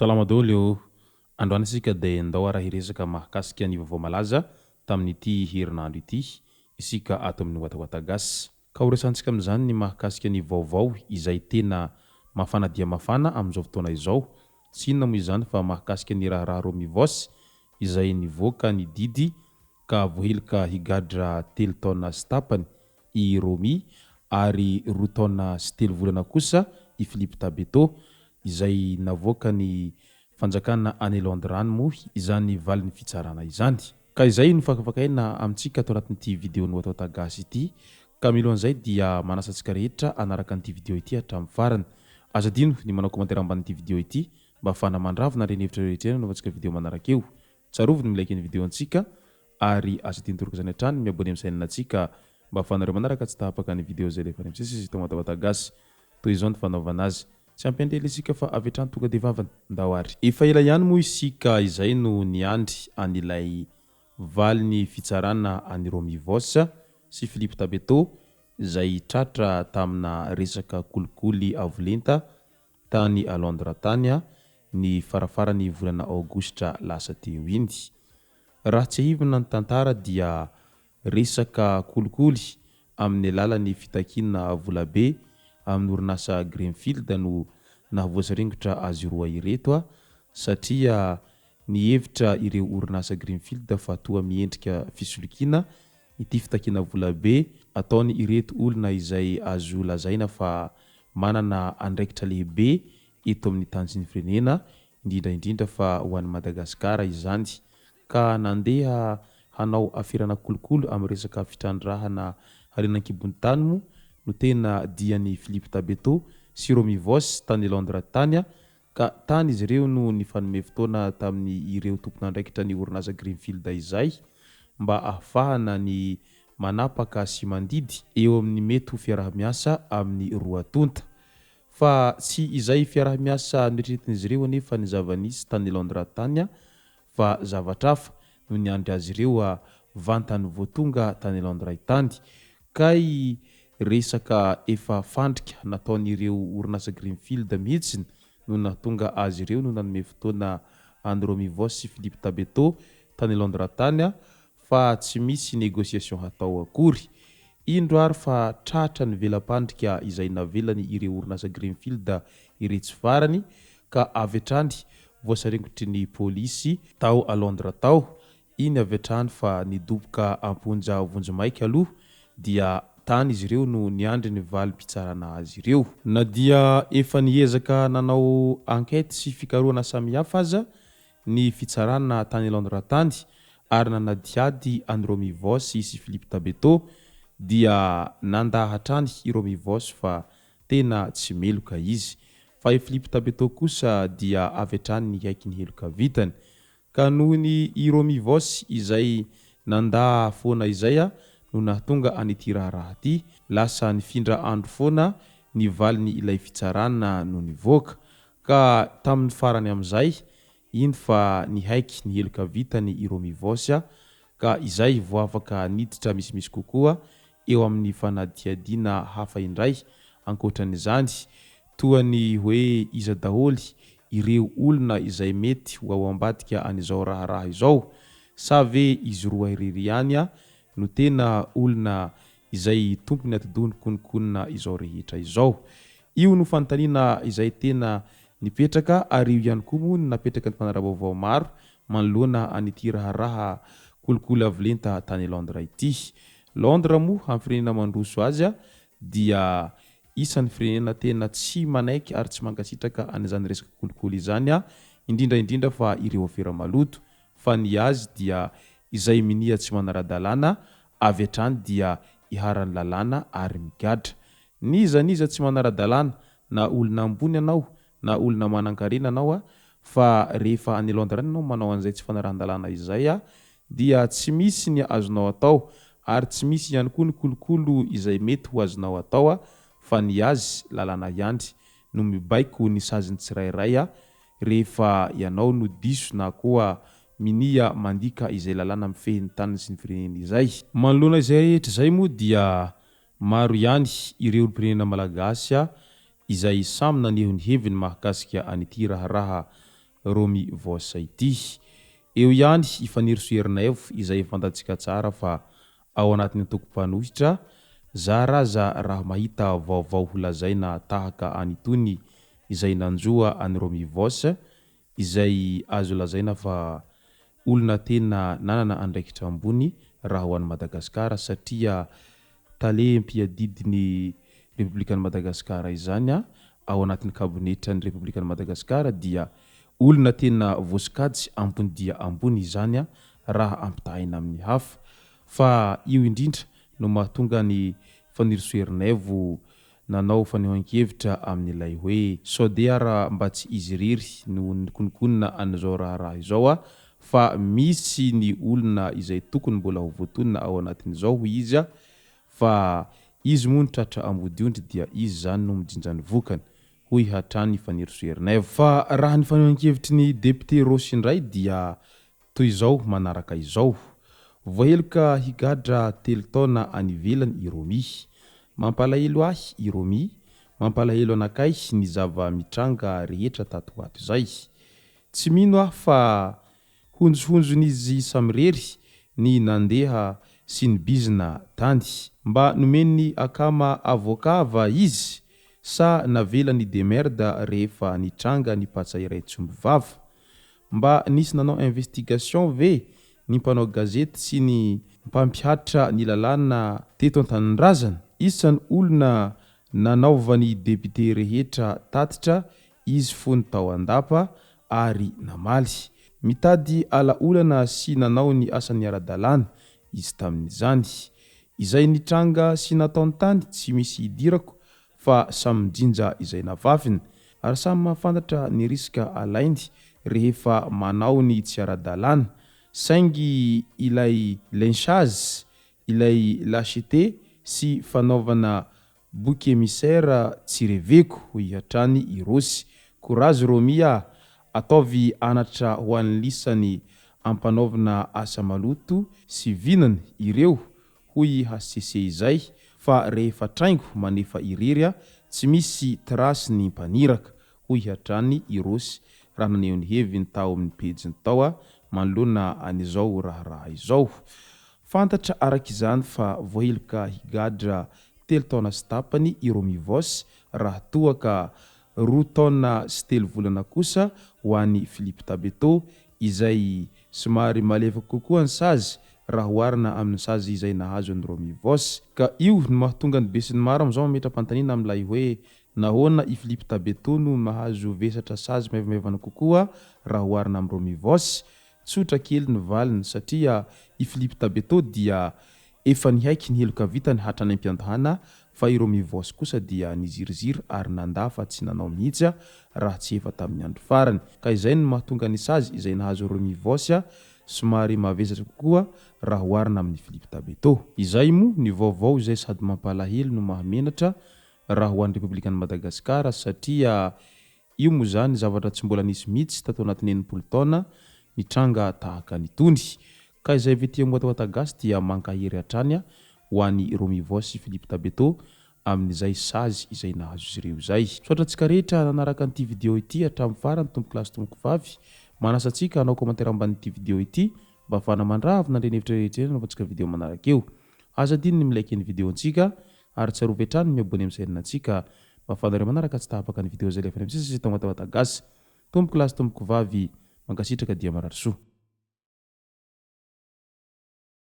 Salama daholo. Androany isika dia andao araha hiresaka mahakasika ny vaovao malaza tamin'ity herinandro ity isika ato amin'ny Watawatta Gasy. Ka horesantsika amin'izany ny mahakasika ny vaovao izay tena mafana dia mafana amin'izao fotoana izao. Tsy inona moa izany fa mahakasika ny raharaha Romivos izay nivoaka ny didy ka voahelika higadra 3 taona sy tapany i Romy ary 2 taona sy 3 volana kosa i Philippe Tabeto izay navoaka ny fanjakana any Londres moa izany valin'ny fitsarana izany. Ka izay no fakafakaina amintsika ato anatin'ity video ny Watawatta Gasy ity. Ka milohan'izay dia manasa antsika rehetra anaraka an'ity video ity hatramin'ny farany. Aza dino ny manao commentaire ambanin'ity video ity mba ahafahana mandravona ireny hevitra rehetra no antsika video manaraka eo. Tsarovy ny like ny video antsika ary aza dino toroka izany hatrany miabony amin'ny chaîne antsika mba ahafahanareo manaraka tsy tahapaka ny video zay rehefa misesy tao Watawatta Gasy. Toy izao ny fanaovana azy. Tsy ampendrely isika fa avy hatrany tonga dia vavany ndao ary. Efa ela ihany moa isika izay no niandry an'ilay valin'ny fitsarana any Romivos sy Philippe Tabeto izay tratra tamina resaka kolikoly avolenta tany a Londres tany ny farafaran'ny volana Aogositra lasa teo iny. Raha tsy ahivina ny tantara dia resaka kolikoly amin'ny alalan'ny fitakiana volabe amin'ny orinasa Greenfield no nahavoasaringotra azy roa ireto satria nihevitra ireo orinasa Greenfield fa toa miendrika fisolokiana ity fitakiana volabe ataony ireto olona izay azo lazaina fa manana andraikitra lehibe eto amin'ny tany sy ny firenena indrindra fa ho an'i Madagasikara izany. Ka nandeha hanao afirana kolokolo amin'ny resaka fitrandrahana harenan-kibon'ny tany moa no tena dian'ny Philippe Tabeto sy Romivos tany Londres tany ka tany izy ireo no nifanome fotoana tamin'ny ireo tompon'andraikitra ny orinasa Greenfield izay mba ahafahana ny manapaka sy mandidy eo amin'ny mety ho fiarah-miasa amin'ny roa tonta. Fa tsy izay fiarah-miasa noeritreretin'izy ireo nefa ny zava-nisy tany Londres tany fa zavatra hafa no niandry azy ireo vantany voatonga tany Londres tany. Kay resaka efa fandrika nataon'ireo orinasa Greenfield mihitsy no nahatonga azy ireo no nanome fotoana any Romivos sy Philippe Tabeto tany Londres tany fa tsy misy négociation hatao akory. Indro ary fa tratra ny velam-pandrika izay navelany ireo orinasa Greenfield iretsy farany ka avy hatrany voasaringotry ny pôlisy tao a Londres tao. Iny avy hatrany fa nidoboka amponja vonjomaika aloha dia tany izy ireo no niandry ny valim-pitsarana azy ireo. Na dia efa niezaka nanao enquête sy fikarohana samihafa aza ny fitsarana tany Londres tany ary nanadiady any Romivos sy Philippe Tabeto dia nandahatrany i Romivos fa tena tsy meloka izy. Fa i Philippe Tabeto kosa dia avy hatrany nihaiky ny heloka vitany. Ka noho ny i Romivos izay nandaha foana izay no nahatonga an'ity raharaha ity lasa nifindra andro foana ny valin'ny ilay fitsarana no nivoaka. Ka tamin'ny farany amin'izay iny fa nihaiky ny heloka vitany i Romivos ka izay vao afaka niditra misimisy kokoa eo amin'ny fanadihadiana hafa indray ankoatran'izany toa ny hoe iza daholy ireo olona izay mety ho ao ambadika an'izao raharaha izao sa ve izy roa irery ihany no tena olona izay tompony atodony konikonina izao rehetra izao. Io no fanontaniana izay tena nipetraka ary io ihany koa moa napetraka ny mpanara-baovao maro manoloana an'ity raharaha kolikoly avolenta tany Londres ity. Londres moa amin'ny firenena mandroso azy dia isan'ny firenena tena tsy manaiky ary tsy mankasitraka an'izany resaka kolikoly izany indrindra fa ireo afera maloto fa ny azy dia izay minia tsy manara-dalàna avy hatrany dia iharan'ny lalàna ary migadra. Niza tsy manara-dalàna na olona ambony anao na olona manan-karena anao fa rehefa any Londres anao manao an'izay tsy fanarahan-dalàna izay dia tsy misy ny azonao atao ary tsy misy ihany koa ny kolokolo izay mety ho azonao atao fa ny azy lalàna ihany no mibaiko ny saziny tsirairay rehefa ianao no diso na koa minia mandika izay lalàna mifehy ny tany sy ny firenena izay. Manoloana izay rehetra izay moa dia maro ihany ireo mpirenena malagasy izay samy naneho ny heviny mahakasika an'ity raharaha Romy Voss ity. Eo ihany ifanirisoherinay izay fantatsika tsara fa ao anatin'ny toko-panohitra zaraza raha mahita vaovao holazaina tahaka an'itony izay nanjoa any Romy Voss izay azo lazaina fa olona tena nanana andraikitra ambony raha ho an'i Madagasikara satria talem-piadidiny Republikan'i Madagasikara izany ao anatin'ny kabinetra ny Republikan'i Madagasikara dia olona tena voasokajy ambony dia ambony izany raha ampitahina amin'ny hafa fa io indrindra no mahatonga ny fanirisoherinay nanao fanehoan-kevitra amin'ilay hoe sode ara mba tsy izy riry no nikonokonina an'izao raha izao fa misy ny olona izay tokony mbola ho voatonina ao anatin'izao hoy izy fa izy moa ny tratra ambodiondry dia izy zany no mijinja ny vokany hoy hatrany fanirisoherinay fa raha ny fanehoan-kevitry ny député Rosy indray dia toy izao manaraka izao. Voaheloka higadra 3 taona any ivelany i Romy. Mampalahelo ahy i Romy, mampalahelo anakay ny zava-mitranga rehetra tato ato izay. Tsy mino aho fa honjohonjon'izy samirery ny nandeha sy ny bizina tany. Mba nomeny akama avokava izy sa navela ny demerda rehefa nitranga ny patsa iray tsomby vava. Mba nisy nanao investigation ve ny mpanao gazety sy ny mpampiatra ny lalàna teto an-tanindrazana. Isan'ny olona nanaovany député rehetra tatitra izy fony tao andapa ary namaly. Mitady alaolana sy nanao ny asany ara-dalàna izy tamin'izany. Izay nitranga sy nataony tany tsy misy idirako fa samy mijinja izay navaviny ary samy mahafantatra ny risika alainy rehefa manao ny tsy ara-dalàna saingy ilay lynchage, ilay lâcheté sy fanaovana bouc émissaire tsy reveko hoy hatrany i Rosy. Courage Romy ataovy anatra ho an'ny lisany ampanaovana asa maloto sy vinany ireo hoy HCC izay fa rehefa traingo manefa iriry tsy misy trasy ny mpaniraka hoy hatrany i Rosy raha naneho ny heviny tao amin'ny pejiny tao manoloana an'izao raha izao. Fantatra arak'izany fa voaheloka higadra 3 taona sy tapany i Romy Voss raha toa ka 2 taona sy 3 volana kosa ho an'i Philippe Tabeto izay somary malefaka kokoa ny sazy raha hoarina amin'ny sazy izay nahazo ny Romy Voss ka io no mahatonga ny besin'ny maro am'izao mametra-pantanina amin'ilay hoe nahoana i Philippe Tabeto no mahazo vesatra sazy maivamaivana kokoa raha hoarina amin'ny Romy Voss. Tsotra kely ny valiny satria i Philippe Tabeto dia efa nihaiky ny heloka vitany hatrany am-piantahana fa i Romy Voss kosa dia niziriziry ary nandafa tsy nanao mihitsy raha tsy efa tamin'ny andro farany ka izay no mahatonga ny sazy izay nahazo Romy Voss somary mavesatra kokoa raha hoarina amin'ny Philippe Tabeto. Izay moa ny vaovao izay sady mampalahelo no mahamenatra raha ho an'ny Republikan'i Madagasikara satria io moa zany zavatra tsy mbola nisy mihitsy tato anatin'ny 80 taona nitranga tahaka nitony ka izay vetia moatawata gasy dia mankahery hatrany ho an'ny Romy Voss sy Philippe Tabeto amin'izay sazy izay nahazo izy ireo izay. Soatratsika rehetra nanaraka an'ity video ity hatramin'ny farany tompoko lasy tompoko vavy manasa antsika hanao commentaire ambanin'ity video ity mba ahafahana mandravy nandreny hevitra rehetra anaovantsika video manaraka eo. Aza dininy milaiky ny video antsika ary tsarovy hatrany miabony amin'ny chaîne antsika mba ahafahanareo manaraka tsy tahapaka ny video zay lefa misy tao matawata gasy tompoko lasy tompoko vavy mankasitraka dia marary soa.